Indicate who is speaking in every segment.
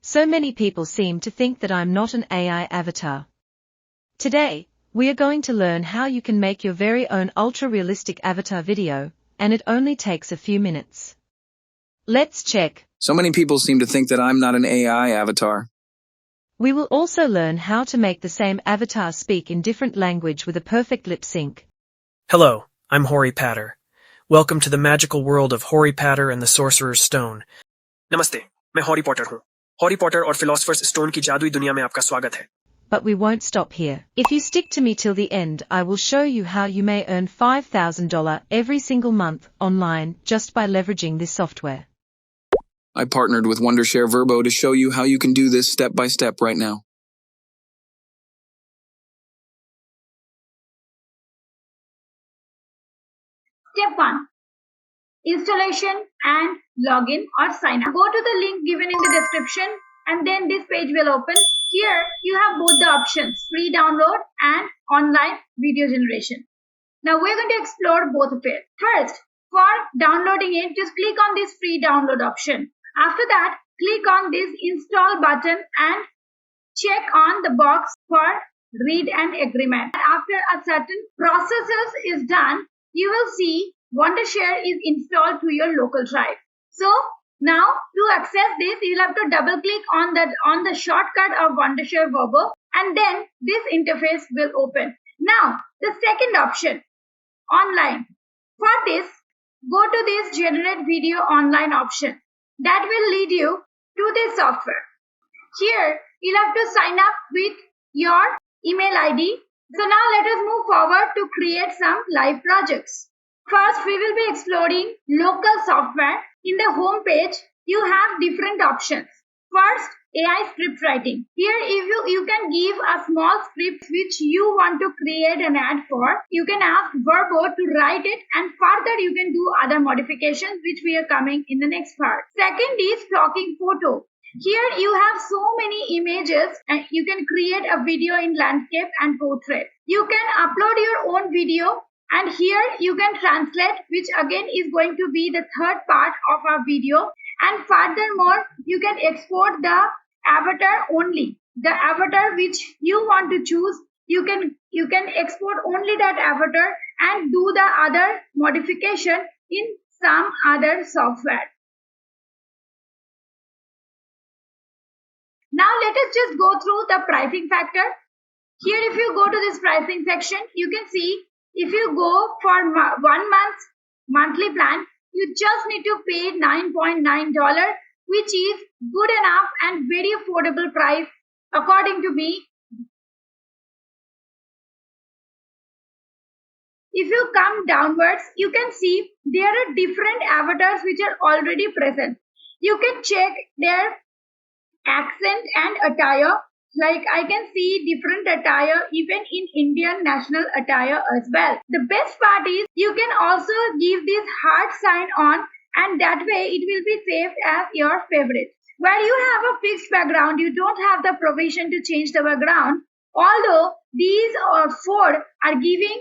Speaker 1: So many people seem to think that I'm not an AI avatar. Today, we are going to learn how you can make your very own ultra-realistic avatar video, and it only takes a few minutes. Let's check.
Speaker 2: So many people seem to think that I'm not an AI avatar.
Speaker 1: We will also learn how to make the same avatar speak in different language with a perfect lip sync.
Speaker 3: Hello, I'm Hori Patter. Welcome to the magical world of Hori Patter and the Sorcerer's Stone. नमस्ते, मैं हॉरी Potter हूँ. हॉरी Potter और philosopher's stone की जादुई दुनिया में आपका स्वागत है.
Speaker 1: But we won't stop here. If you stick to me till the end, I will show you how you may earn $5,000 every single month online just by leveraging this software.
Speaker 2: I partnered with Wondershare Virbo to show you how you can do this step by step right now.
Speaker 4: Step 1. Installation and login or sign up. Go to the link given in the description and then this page will open. Here you have both the options, free download and online video generation. Now we're going to explore both of it. First, for downloading it, just click on this free download option. After that, click on this install button and check on the box for read and agreement. After a certain processes is done, you will see Wondershare is installed to your local drive. So now to access this, you'll have to double click on the shortcut of Wondershare Virbo and then this interface will open. Now the second option, online. For this, go to this generate video online option. That will lead you to this software. Here you'll have to sign up with your email ID. So now let us move forward to create some live projects. First, we will be exploring local software. In the home page, you have different options. First, AI script writing. Here, if you can give a small script which you want to create an ad for, you can ask Virbo to write it and further you can do other modifications which we are coming in the next part. Second is talking photo. Here you have so many images and you can create a video in landscape and portrait. You can upload your own video and here you can translate, which again is going to be the third part of our video. And furthermore, you can export the avatar only. The avatar which you want to choose, you can export only that avatar and do the other modification in some other software. Now let us just go through the pricing factor. Here if you go to this pricing section, you can see if you go for 1 month monthly plan, you just need to pay $9.9, which is good enough and very affordable price according to me. If you come downwards, you can see there are different avatars which are already present. You can check their accent and attire. Like I can see different attire even in Indian national attire as well. The best part is you can also give this heart sign on and that way it will be saved as your favorite. Where you have a fixed background, you don't have the provision to change the background. Although these four are giving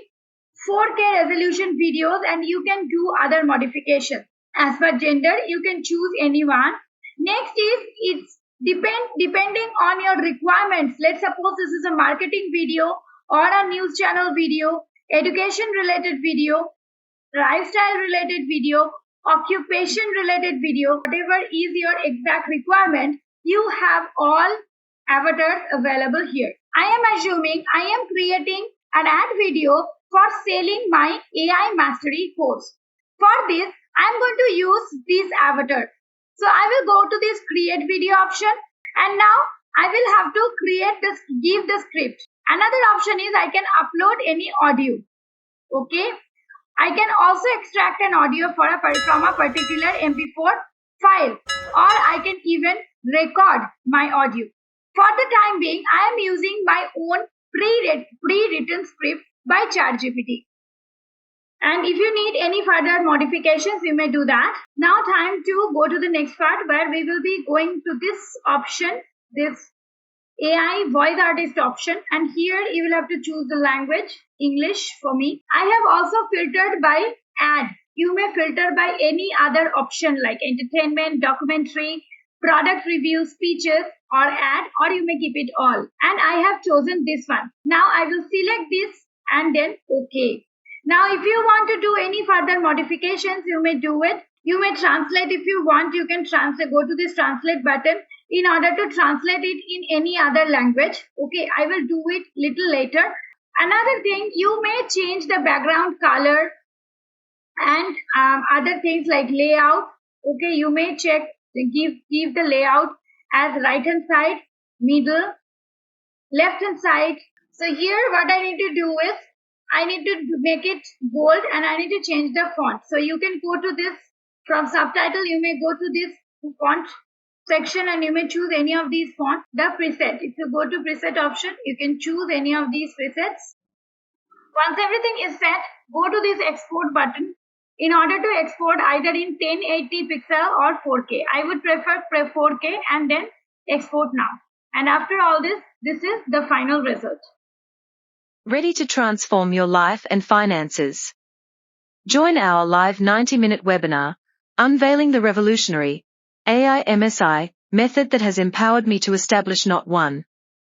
Speaker 4: 4K resolution videos and you can do other modifications. As per gender, you can choose anyone. Next is it's depending on your requirements. Let's suppose this is a marketing video or a news channel video, education related video, lifestyle related video, occupation related video, whatever is your exact requirement, you have all avatars available here. I am assuming I am creating an ad video for selling my AI mastery course. For this, I am going to use this avatar. So I will go to this create video option and now I will have to give the script. Another option is I can upload any audio. Okay. I can also extract an audio from a particular MP4 file or I can even record my audio. For the time being, I am using my own pre-written script by ChatGPT. And if you need any further modifications, you may do that. Now time to go to the next part where we will be going to this option, this AI voice artist option. And here you will have to choose the language, English for me. I have also filtered by ad. You may filter by any other option like entertainment, documentary, product reviews, speeches, or ad, or you may keep it all. And I have chosen this one. Now I will select this and then OK. Now if you want to do any further modifications, you may do it. You may translate if you want. You can translate. Go to this translate button in order to translate it in any other language. Okay, I will do it little later. Another thing, you may change the background color and other things like layout. Okay, you may check, give the layout as right hand side, middle, left hand side. So here what I need to do is I need to make it bold and I need to change the font. So you can go to this from subtitle, you may go to this font section and you may choose any of these fonts. The preset, if you go to preset option, you can choose any of these presets. Once everything is set, go to this export button in order to export either in 1080 pixel or 4K. I would prefer 4K and then export now. And after all this is the final result.
Speaker 1: Ready to transform your life and finances? Join our live 90-minute webinar, Unveiling the Revolutionary AI MSI method that has empowered me to establish not one,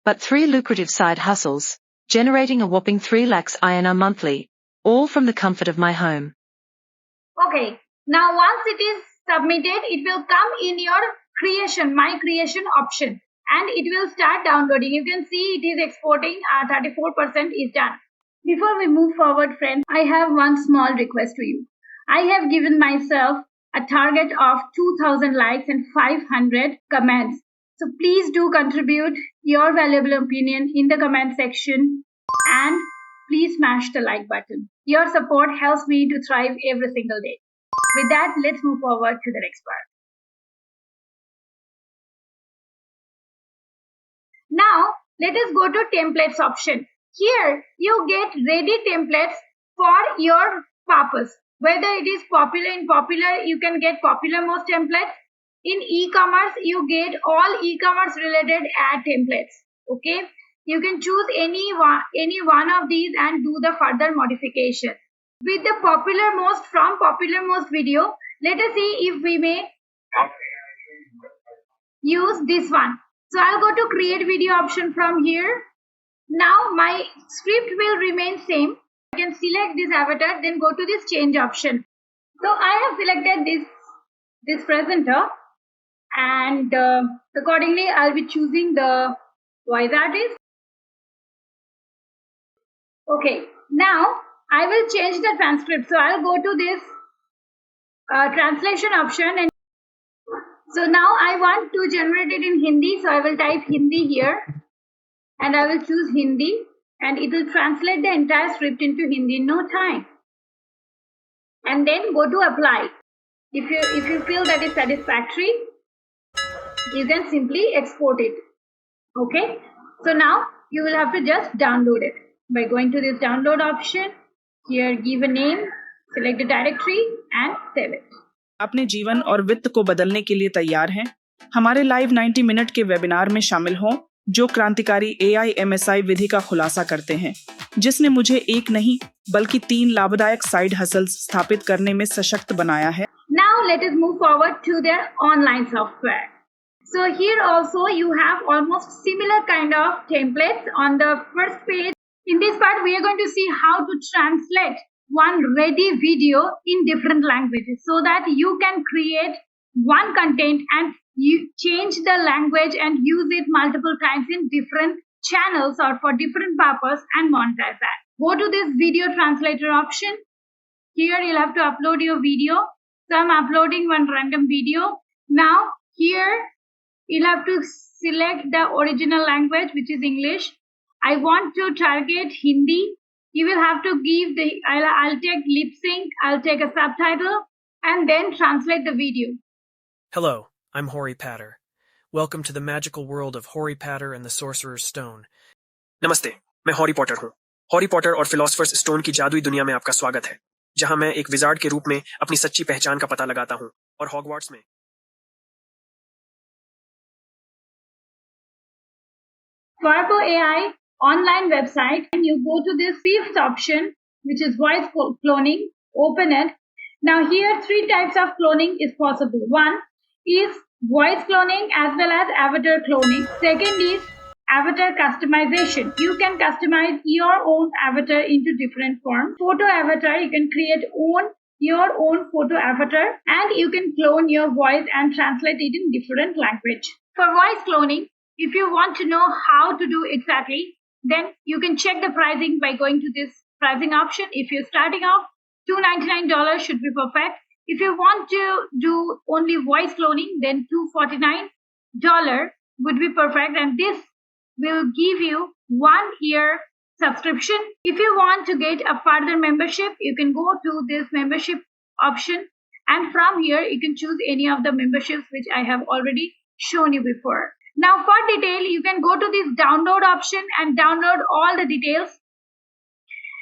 Speaker 1: but 3 lucrative side hustles, generating a whopping 3 lakhs INR monthly, all from the comfort of my home.
Speaker 4: Okay, now once it is submitted, it will come in your creation, my creation option, and it will start downloading. You can see it is exporting, 34% is done. Before we move forward, friends, I have one small request to you. I have given myself a target of 2000 likes and 500 comments. So please do contribute your valuable opinion in the comment section and please smash the like button. Your support helps me to thrive every single day. With that, let's move forward to the next part. Now, let us go to templates option. Here, you get ready templates for your purpose. Whether it is popular, you can get popular most templates. In e-commerce, you get all e-commerce related ad templates. Okay, you can choose any one of these and do the further modification. With the popular most video, let us see if we may use this one. So I'll go to create video option from here. Now my script will remain same. I can select this avatar, then go to this change option. So I have selected this presenter, and accordingly I'll be choosing the voice artist. Okay, now I will change the transcript. So I'll go to this translation option, and so now I want to generate it in Hindi. So I will type Hindi here and I will choose Hindi, and it will translate the entire script into Hindi in no time. And then go to apply. If you feel that is satisfactory, you can simply export it. Okay, so now you will have to just download it by going to this download option. Here give a name, select the directory and save it.
Speaker 5: अपने जीवन और वित्त को बदलने के लिए तैयार हैं? हमारे लाइव 90 मिनट के वेबिनार में शामिल हों, जो क्रांतिकारी AI MSI विधि का खुलासा करते हैं, जिसने मुझे एक नहीं बल्कि 3 लाभदायक साइड हसल्स स्थापित करने में सशक्त बनाया है.
Speaker 4: Now let us move forward to their online software. So here also you have almost similar kind of templates on the first page. In this part we are going to see how to translate one ready video in different languages so that you can create one content and you change the language and use it multiple times in different channels or for different purpose and monetize that. Go to this video translator option. Here you'll have to upload your video. So I'm uploading one random video. Now here you'll have to select the original language, which is English. I want to target Hindi. You will have to give I'll take lip sync, I'll take a subtitle and then translate the video.
Speaker 3: Hello, I'm Hori Patter. Welcome to the magical world of Hori Patter and the Sorcerer's Stone. नमस्ते, मैं हॉरी Potter हूँ. हॉरी Potter और philosopher's stone की जादुई दुनिया में आपका स्वागत है, जहाँ मैं एक विजार्ड के रूप में अपनी सच्ची पहचान का पता लगाता हूँ और हॉगवार्ट्स में
Speaker 4: Virbo AI online website, and you go to this 5th option, which is voice cloning. Open it. Now here 3 types of cloning is possible. One is voice cloning as well as avatar cloning. Second is avatar customization. You can customize your own avatar into different forms. Photo avatar, you can create your own photo avatar, and you can clone your voice and translate it in different language. For voice cloning, if you want to know how to do exactly, then you can check the pricing by going to this pricing option. If you're starting off, $299 should be perfect. If you want to do only voice cloning, then $249 would be perfect, and this will give you 1 year subscription. If you want to get a further membership, you can go to this membership option, and from here you can choose any of the memberships which I have already shown you before. Now for detail, you can go to this download option and download all the details.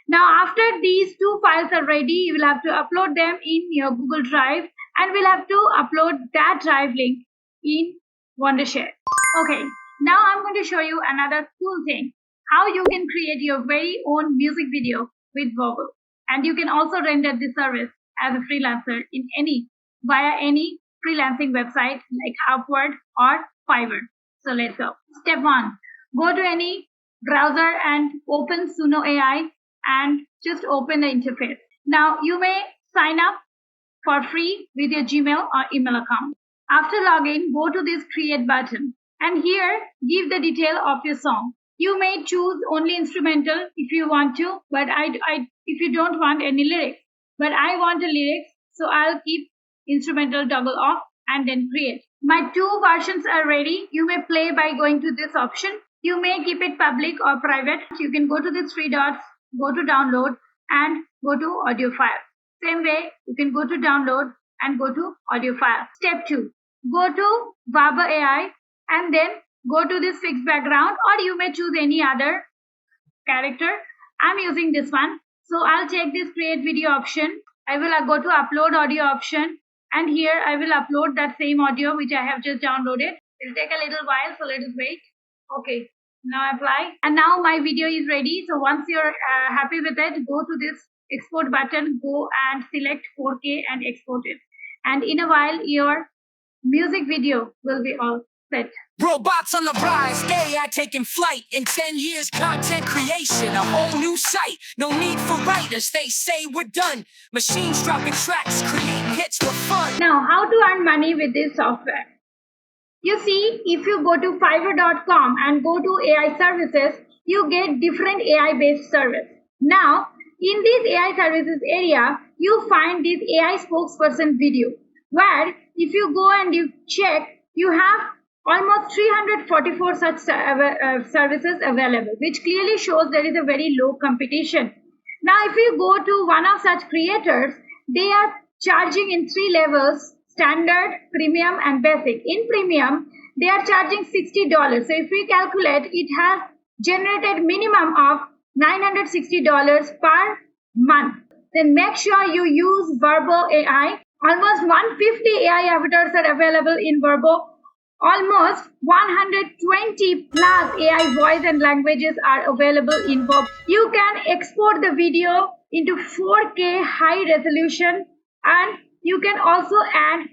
Speaker 4: Now after these 2 files are ready, you will have to upload them in your Google Drive, and we'll have to upload that drive link in Wondershare. Okay, now I'm going to show you another cool thing, how you can create your very own music video with Virbo. And you can also render this service as a freelancer via any freelancing website like Upwork or Fiverr. So let's go. Step 1. Go to any browser and open Suno AI and just open the interface. Now you may sign up for free with your Gmail or email account. After login, go to this create button, and here give the detail of your song. You may choose only instrumental if you want to, but if you don't want any lyrics. But I want a lyrics, so I'll keep instrumental toggle off and then create. My 2 versions are ready. You may play by going to this option. You may keep it public or private. You can go to the 3 dots, go to download and go to audio file. Same way, you can go to download and go to audio file. Step 2, go to Virbo AI and then go to this fixed background, or you may choose any other character. I'm using this one, so I'll check this create video option. I will go to upload audio option, and here I will upload that same audio which I have just downloaded. It will take a little while, so let us wait. Okay, now apply, and now my video is ready. So once you're happy with it, go to this export button, go and select 4K and export it, and in a while your music video will be all set.
Speaker 6: Robots on the rise, AI taking flight. In 10 years, content creation, a whole new site. No need for writers, they say we're done. Machines dropping tracks, creating hits for fun.
Speaker 4: Now, how to earn money with this software? You see, if you go to Fiverr.com and go to AI services, you get different AI-based service. Now, in this AI services area, you find this AI spokesperson video, where if you go and you check, you have almost 344 such services available, which clearly shows there is a very low competition. Now, if you go to one of such creators, they are charging in 3 levels: standard, premium, and basic. In premium, they are charging $60. So if we calculate, it has generated minimum of $960 per month. Then make sure you use Virbo AI. Almost 150 AI avatars are available in Virbo. Almost 120 plus AI voice and languages are available in Virbo. You can export the video into 4K high resolution, and you can also add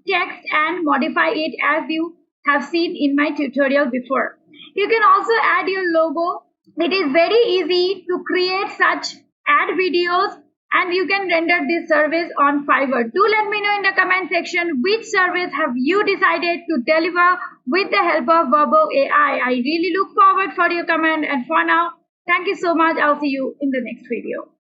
Speaker 4: text and modify it as you have seen in my tutorial before. You can also add your logo. It is very easy to create such ad videos, and you can render this service on Fiverr. Do let me know in the comment section which service have you decided to deliver with the help of Virbo AI. I really look forward for your comment, and for now, thank you so much. I'll see you in the next video.